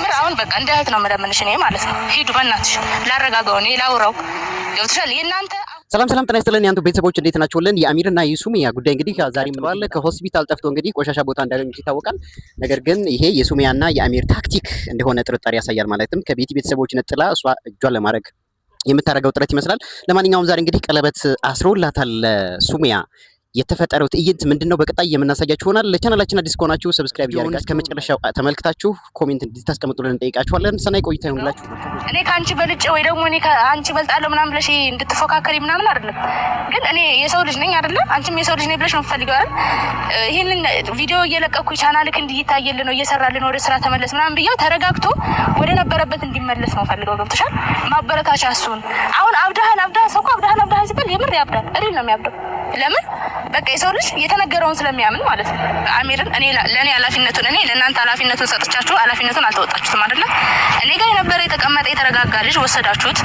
ምር አሁን በቃ እንደ እህት ነው የምለምንሽ እኔ ማለት ነው። ሂዱ በእናትሽ ላረጋጋው፣ እኔ ላውራው። ገብቶሻል? የእናንተ ሰላም ጤና ይስጥልን ያንቱ ቤተሰቦች እንዴት ናችሁልን? የአሚርና የሱሚያ ጉዳይ እንግዲህ ዛሬ ምንዋል ከሆስፒታል ጠፍቶ እንግዲህ ቆሻሻ ቦታ እንዳገኙት ይታወቃል። ነገር ግን ይሄ የሱሚያና የአሚር ታክቲክ እንደሆነ ጥርጣሬ ያሳያል። ማለትም ከቤቲ ቤተሰቦች ነጥላ እሷ እጇን ለማድረግ የምታደርገው ጥረት ይመስላል። ለማንኛውም ዛሬ እንግዲህ ቀለበት አስሮላታል ሱሚያ። የተፈጠረው ትዕይንት ምንድነው በቀጣይ የምናሳያችሁ ይሆናል። ለቻናላችን አዲስ ከሆናችሁ ሰብስክራይብ ያድርጋችሁ ከመጨረሻው ተመልክታችሁ ኮሜንት እንድታስቀምጡልን እንጠይቃችኋለን። ሰናይ ቆይታ ይሁንላችሁ። እኔ ካንቺ በልጬ ወይ ደግሞ እኔ ካንቺ በልጣለሁ ምናምን ብለሽ እንድትፎካከሪ ምናምን አይደለም። ግን እኔ የሰው ልጅ ነኝ አይደለ? አንቺም የሰው ልጅ ነኝ ብለሽ ነው የምትፈልጊው አይደል? ይሄንን ቪዲዮ እየለቀኩኝ ቻናልክ እንዲታየልን ነው እየሰራልን ወደ ስራ ተመለስ ምናምን ብየው ተረጋግቶ ወደ ነበረበት እንዲመለስ ነው ፈልገው። ገብቶሻል? ማበረታቻ እሱን አሁን አብዳሃል ሰው አብዳሃል ሲባል የምር ያብዳል። እሪል ነው የሚያብደው። ለምን? በቃ የሰው ልጅ የተነገረውን ስለሚያምን ማለት ነው። አሚርን እኔ ለኔ ኃላፊነቱን እኔ ለእናንተ ኃላፊነቱን ሰጥቻችሁ ኃላፊነቱን አልተወጣችሁትም አይደለ? እኔ ጋር የነበረ የተቀመጠ የተረጋጋ ልጅ ወሰዳችሁት።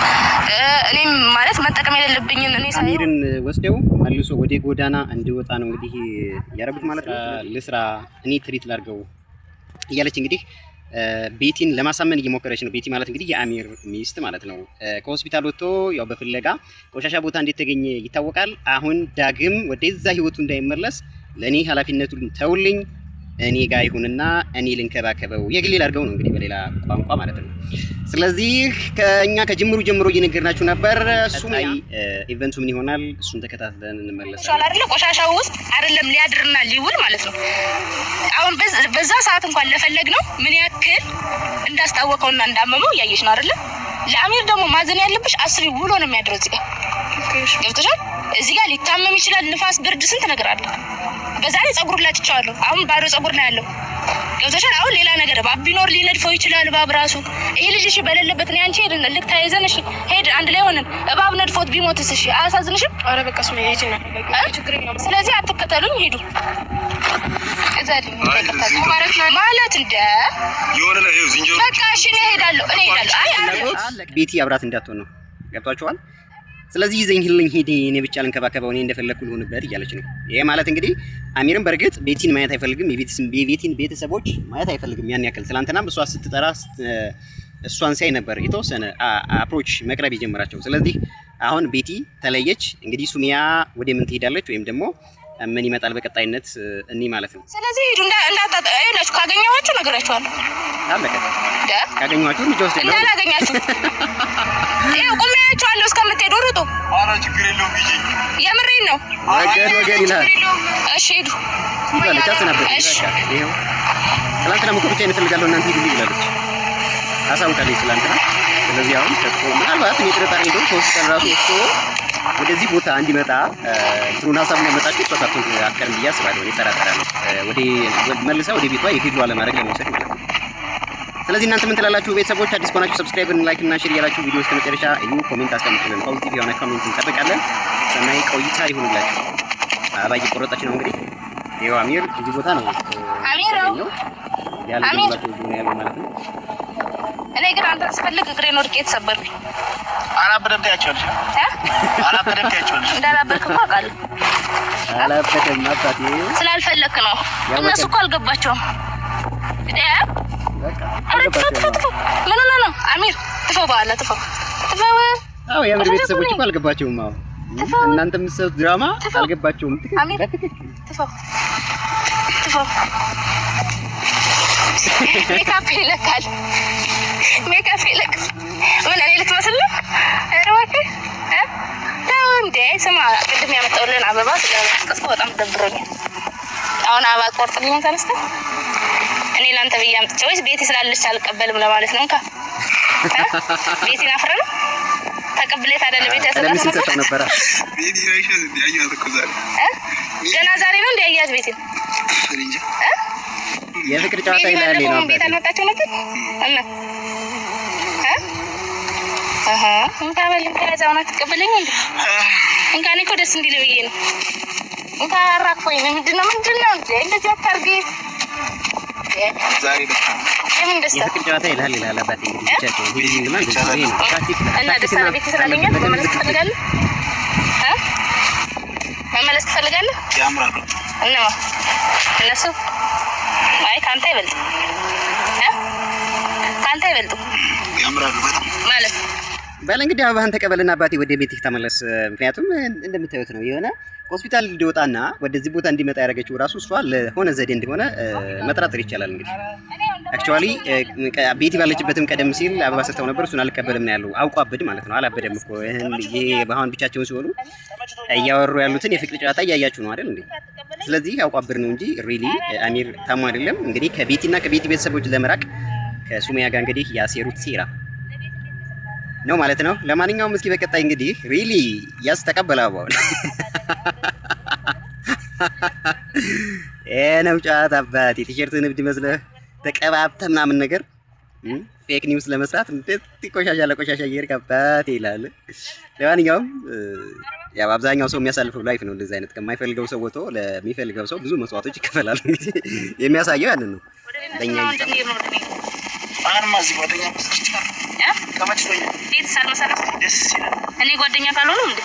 እኔም ማለት መጠቀም የሌለብኝን እኔ አሚርን ወስደው መልሶ ወደ ጎዳና እንዲወጣ ነው እንግዲህ ያረጉት ማለት ነው። ለስራ እኔ ትሪት ላድርገው እያለች እንግዲህ ቤቲን ለማሳመን እየሞከረች ነው። ቤቲ ማለት እንግዲህ የአሚር ሚስት ማለት ነው። ከሆስፒታል ወጥቶ ያው በፍለጋ ቆሻሻ ቦታ እንዴት ተገኘ ይታወቃል። አሁን ዳግም ወደዛ ህይወቱ እንዳይመለስ ለኔ ኃላፊነቱን ተውልኝ፣ እኔ ጋር ይሁንና እኔ ልንከባከበው የግሌ ላድርገው ነው እንግዲህ በሌላ ቋንቋ ማለት ነው። ስለዚህ ከኛ ከጅምሩ ጀምሮ እየነገርናችሁ ነበር። እሱም ኢቨንቱ ምን ይሆናል እሱን ተከታትለን እንመለሳለን። አይደለ ቆሻሻው ውስጥ አይደለም ሊያድርና ሊውል ማለት ነው። አሁን በዛ ሰዓት እንኳን ለፈለግ ነው ምን ያክል እንዳስታወቀውና እንዳመመው እያየሽ ነው አይደለ? ለአሚር ደግሞ ማዘን ያለብሽ አስቢ፣ ውሎ ነው የሚያድረው እዚህ ጋር። ገብቶሻል? እዚህ ጋር ሊታመም ይችላል። ንፋስ፣ ብርድ፣ ስንት ነገር አለ። በዛ ላይ ጸጉር ላጭቻለሁ። አሁን ባዶ ጸጉር ነው ያለው። ገብቶሻል? አሁን ሌላ ነገር እባብ ቢኖር ሊነድፈው ይችላል። እባብ ራሱ ይሄ ልጅ እሺ በሌለበት ነው አንቺ ሄድን ልክ ተያይዘን እሺ ሄድ አንድ ላይ ሆነን እባብ ነድፎት ቢሞትስ እሺ አያሳዝንሽም? ኧረ በቃ እሱ ነው ይሄ ነው። ስለዚህ አትከተሉኝ፣ ሂዱ እዛልኝ ማለት እንደ የሆነ ላይ ዝንጀሮ በቃ እሺ እኔ እሄዳለሁ። አይ ቤቲ አብራት እንዳትሆን ነው። ገብቷችኋል? ስለዚህ ይዘኝልኝ ሂድ፣ እኔ ብቻ ልንከባከበው፣ እኔ እንደፈለኩ ልሆንበት እያለች ነው። ይሄ ማለት እንግዲህ አሚርም በርግጥ ቤቲን ማየት አይፈልግም፣ የቤቲን ቤተሰቦች ማየት አይፈልግም። ያን ያክል ትላንትናም እሷ ስትጠራ እሷን ሳይ ነበር የተወሰነ አፕሮች መቅረብ የጀመራቸው። ስለዚህ አሁን ቤቲ ተለየች። እንግዲህ ሱሚያ ወደ ምን ትሄዳለች ወይም ደግሞ ምን ይመጣል በቀጣይነት እኔ ማለት ነው። ስለዚህ ሂዱ እንዳታጣላችሁ። ካገኘኋችሁ ነግራችኋለሁ። አለቀ። ካገኘኋችሁ ልጅ ወስደው እንዳላገኛችሁ ይሄ ቆሜያችኋለሁ እስከምትሄዱ ሩጡ። ኧረ ችግር የለውም ሂጂ። የምሬን ነው። ወገን ይላል። እሺ ሂዱ። ይላል ታስናበት። ይሄው ትላንትና እኮ ብቻዬን እፈልጋለሁ እናንተ ሂዱ ይላለች። አሳውቃለች ትላንትና። ስለዚህ አሁን ምናልባት እኔ ጥርጣሬ እንደው ከሆስፒታል ራሱ ወጥቶ ወደዚህ ቦታ እንዲመጣ ትሩና ሀሳብ ያመጣችሁ ተሳሳቱን አቀርም ብዬ አስባለሁ። ይጠራጠራል ወደ መልሳ ወደ ቤቷ የግሏ ለማድረግ ለመውሰድ ማለት ነው። ስለዚህ እናንተ ምን ትላላችሁ ቤተሰቦች? አዲስ ከሆናችሁ ሰብስክራይብ፣ ላይክ እና ሼር ያላችሁ ቪዲዮ እስከ መጨረሻ እዩ። ኮሜንት አስቀምጡልን። ፖዚቲቭ የሆነ ኮሜንት እንጠብቃለን። ሰናይ ቆይታ ይሁንላችሁ። አባይ ቆረጣች ነው እንግዲህ ይኸው አሚር እዚህ ቦታ ነው አሚር ነው ያለው ማለት ነው። እኔ ግን አንተ ስፈልግ እግሬን ወድቄ ተሰበርኩኝ። አላበደም ታያቸዋለሽ። አላበደም ታያቸዋለሽ። እንዳላበድክማ አውቃለሁ። አላበደም አባቴ ስላልፈለክ ነው። እነሱ እኮ አልገባቸውም። ምን ነው አሚር ትፈው በኋላ ትፈው። አዎ የአሚር ቤተሰቦች እኮ አልገባቸውም። አዎ እናንተ የምትሰሩት ድራማ አልገባቸውም። ትክክል ትፈው። ሜካፕ ይለካል። ምን እኔ ልትመስል ነው? እባክህ ተው እንዴ። ስማ ቅድም ያመጣሁልን አበባ ስለማስቀስቀው በጣም ደብሮኛል። አሁን አበባ ቆርጥልኝ ተነስተህ እኔ ላንተ ብዬ አምጥቼ ወይስ ቤቲ ስላለች አልቀበልም ለማለት ነው? እንካ ቤቲን አፍረን ተቀብለህ ታደለ ቤት ያሰጣ ነበር። ቤቲ አይሻል ያያት እኮ ዛሬ ገና ዛሬ ነው እንደ ያያት ቤቲን የፍቅር ጨዋታ ይላል ነው ቤት አልመጣችሁ ነበር እና እንካ በልም ከዛውና ተቀበለኝ እንዴ? እንካ እኔ እኮ ደስ እንዲል ብዬ ነው። እንካ አራክፎኝ ምንድነው እንዴ? እንደዚህ አታርጊ ዛሬ የምን ደስታ የፍቅር ጨዋታ ይላል አባቴ። እንግዲህ ብቻቸው ሁሉ ይላል እንደዚህ ነው። ታክቲክ እና ደስታ ቤት ስላለኝ መመለስ ትፈልጋለህ? መመለስ ትፈልጋለህ? ያምራል እና እነሱ አይ ካንተ ይበልጥ ያምራሉ በጣም ማለት በል እንግዲህ አበባህን ተቀበልና አባቴ ወደ ቤትህ ተመለስ። ምክንያቱም እንደምታዩት ነው የሆነ ሆስፒታል እንዲወጣና ወደዚህ ቦታ እንዲመጣ ያደረገችው ራሱ እሷ ለሆነ ዘዴ እንደሆነ መጠራጠር ይቻላል። እንግዲህ አክቹአሊ ቤቲ ባለችበትም ቀደም ሲል አበባ ሰጥተው ነበር። እሱን አልቀበልም ነው ያለው። አውቆ አበድ ማለት ነው። አላበደም እኮ ይሄ በአሁን ብቻቸውን ሲሆኑ እያወሩ ያሉትን የፍቅር ጨዋታ እያያችሁ ነው አይደል እንዴ? ስለዚህ አውቆ አበድ ነው እንጂ ሪሊ አሚር ታሞ አይደለም። እንግዲህ ከቤቲና ከቤቲ ቤተሰቦች ለመራቅ ከሱመያ ጋር እንግዲህ ያሴሩት ሴራ ነው ማለት ነው። ለማንኛውም እስኪ በቀጣይ እንግዲህ ሪሊ ያስ ተቀበላው ነው ጫት አባቴ ቲሸርት ንብድ መስለህ ተቀባብተህ ምናምን ነገር ፌክ ኒውስ ለመስራት እንዴት ቆሻሻ ለቆሻሻ እየሄድክ አባቴ ይላል። ለማንኛውም ያው አብዛኛው ሰው የሚያሳልፈው ላይፍ ነው እንደዚህ አይነት ከማይፈልገው ሰው ወጥቶ ለሚፈልገው ሰው ብዙ መስዋዕቶች ይከፈላል። እንግዲህ የሚያሳየው ያንን ነው። ለኛ ማዚ ጓደኛ መስክቻ ከመችቶኝ ቤት ሳልመሰረት ደስ ይላል። እኔ ጓደኛ ካልሆነ እንዴ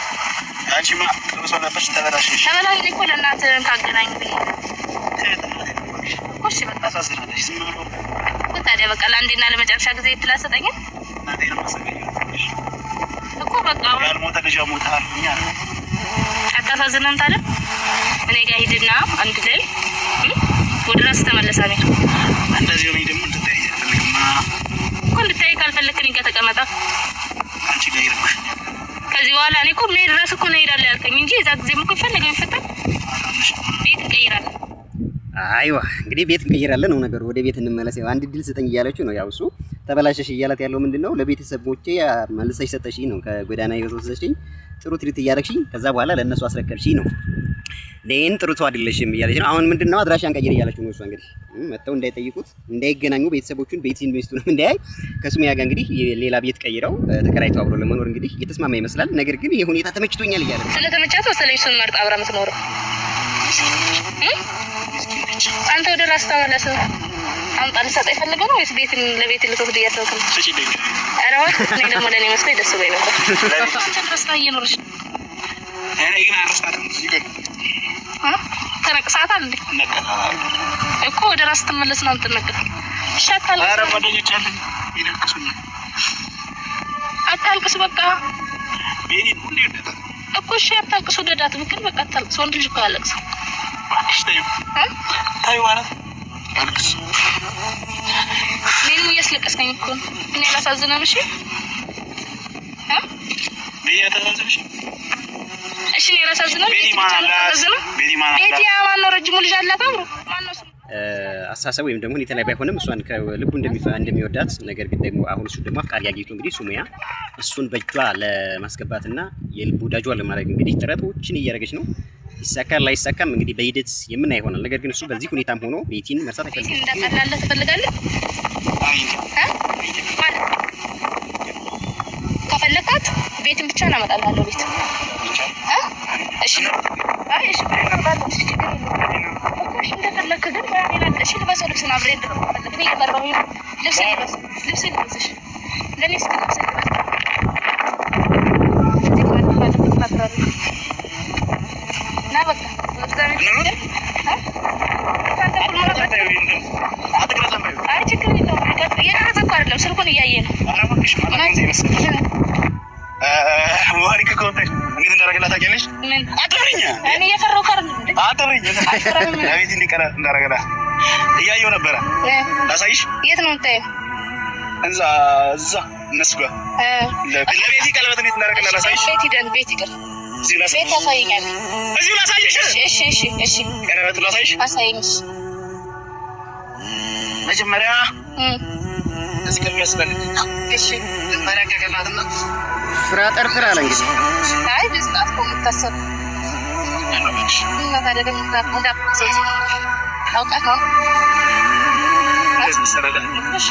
አንቺማ ጥሩስ ወለበሽ ተበላሽሽ ተበላሽ እኮ ለእናት ካገናኝ ብዬ እሺ በቃ ታሳዝናለሽ። ዝም ብሎ ታዲያ በቃ ለአንዴና ለመጨረሻ ጊዜ እድል አሰጠኝ እኮ በቃ ያልሞተ ልጅ ሞታል። እኛ አታሳዝንም ታዲያ እኔ ጋር ሂድና አንድ ላይ ወደ ራስ ተመለሳ ቤት እንደዚህ ነው ደግሞ እንድታይ አይፈልግማ እኮ እንድታይ ካልፈለክኝ ጋር ተቀመጣ አንቺ ጋር ይረብሽ። ከዚህ በኋላ እኔ እኮ ምን ድረስ እኮ ነው ሄዳለሁ ያልከኝ እንጂ እዛ ጊዜ እኮ ፈለገኝ ፈጣን ቤት እንቀይራለን። አይዋ እንግዲህ ቤት እንቀይራለን ነው ነገሩ። ወደ ቤት እንመለስ። ያው አንድ ድል ስጠኝ እያለችው ነው። ያው እሱ ተበላሸሽ እያላት ያለው ምንድነው ለቤተሰቦቼ መልሰሽ ሰጠሽኝ ነው። ከጎዳና ህይወት ወሰደሽኝ ጥሩ ትሪት እያደረግሽኝ ከዛ በኋላ ለእነሱ አስረከብሽኝ ነው። ለእኔ ጥሩ ሰው አይደለሽም እያለች ነው። አሁን ምንድነው አድራሻን ቀይር እያለችው ነው። እሷ እንግዲህ መተው እንዳይጠይቁት እንዳይገናኙ ቤተሰቦቹን ቤት ኢንቨስቱን እንዳያይ ከሱመያ ጋር እንግዲህ ሌላ ቤት ቀይረው ተከራይተው አብሮ ለመኖር እንግዲህ የተስማማ ይመስላል። ነገር ግን ይሄ ሁኔታ ተመችቶኛል እያለ ነው። ስለተመቻት ወሰለኝ እሱን መርጣ አብራ የምትኖረው አንተ ወደ ራስ ተመለስ። አምጣ ልሰጥ ይፈልገ ነው ወይስ ቤት ለቤት ልትወስድ እያሰብክ ነው? ኧረ እኔ ደግሞ ለእኔ መስሎኝ ደስ ብሎኝ ነበር። ደስታ እየኖርሽ እኔ ግን አረሳትም ተነቅሳታል እንዴ እኮ ወደ ራስ ተመለስ ነው የምትነቅሰው። እሺ አታልቅስ። ኧረ ጓደኞች አሉኝ ይነቅሱኛል። አታልቅስ በቃ ቤኒ ሁሌ ይወዳታል እኮ እሺ አታልቅስ። ወደዳት ግን በቃ አታልቅስ። ወንድ ልጅ እኮ አያለቅስም። እባክሽ ተይው ተይው ማለት አልቅስ እኔንም እያስለቀስከኝ እኮ እኔ አላሳዝንም። እሺ ቤያ ተዛዝልሽ እሺ እኔ አላሳዝንም። ቤቲ ማነው ረጅሙ ልጅ አላት አብሮ ማነው አሳሰብ ወይም ደግሞ ሁኔታ ላይ ባይሆንም እሷን ከልቡ እንደሚወዳት ነገር ግን ደግሞ አሁን እሱ ደግሞ አፍቃሪ አግኝቶ እንግዲህ ሱመያ እሱን በእጇ ለማስገባትና የልብ ወዳጇ ለማድረግ እንግዲህ ጥረቶችን እያደረገች ነው። ይሳካል ላይሳካም እንግዲህ በሂደት የምናይ ይሆናል። ነገር ግን እሱ በዚህ ሁኔታም ሆኖ ቤቲን መርሳት አይፈልግም። እንዳቀላለ ትፈልጋለህ? ከፈለካት ቤትን ብቻ እናመጣልሃለሁ ቤት እሺ አይ እሺ እሺ እንደፈለክ ግን ባያኔ እሺ ልበሰው ልብስና አብሬ እንደፈለክ ነው ይቀርበው ልብስ ልብስሽ ለኔ ልብስ ና በቃ አይ ችግር የለውም። የቀረጸ እኮ አይደለም ስልኩን እያየ ነው። እንዴት እንዳደረገላት ታውቂያለሽ? ምን አትፍሪኝ። እኔ እየፈራሁ ካር አትፍሪኝ። ለቤት እንዲቀር እንዳደረገላት እያየሁ ነበረ። ላሳይሽ። የት ነው የምታየው? እዛ እነሱ ጋር ለቤት ቀለበት እንዴት እንዳደረገላት ላሳይሽ። ቤት ሂደን ቤት ሂደን ቤት ታሳይኛል። እዚሁ ላሳይሽ። እሺ እሺ እሺ ቀለበቱን ላሳይሽ። አሳይኝ። መጀመሪያ እዚህ ከሚያስፈልግ እሺ ተረጋጋላትና ፍራ ጠርጥር አለ እንግዲህ አይ ብስጣት ቆምታሰብ እና ታዲያ ደግሞ እንዳትሰጪ አውቃት ነው። እሺ